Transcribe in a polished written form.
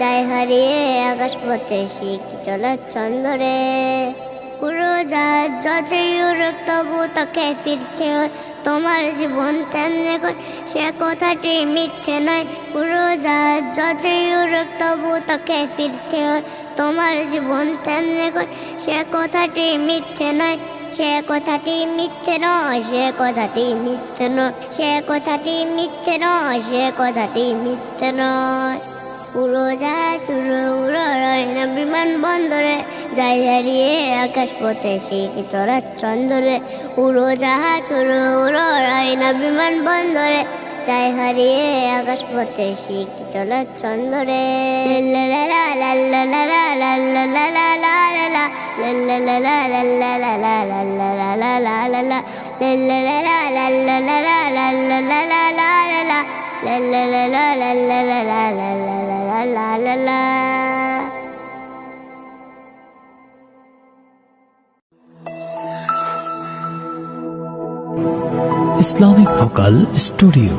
যাই হারিয়ে আকাশ পথে শিখি চলার ছন্দরে। উড়োজাহাজ যতই উড়ুক তবু তাকে ফিরতে হয়, তোমার জীবন তেমনি কর সে কথাটি মিথ্যে নয়। উড়োজাহাজ যতই উড়ুক তবু তাকে ফিরতে হয়, তোমার জীবন তেমনি কর সে কথাটি মিথ্যে নয়। সে কথাটি মিথ্যে নয়, সে কথাটি মিথ্যে নয়, সে কথাটি মিথ্যে নয়, সে কথাটি মিথ্যে নয়। উড়োজাহাজ উড়ো উড়ো রয় না বিমান বন্দরে, যাই হারিয়ে আকাশ পথে শিখি চলার ছন্দরে। উড়োজাহাজ উড়ো উড়ো রয় না বিমান বন্দরে, যাই হারিয়ে আকাশ পথে শিখি চলার ছন্দরে। Islamic vocal studio.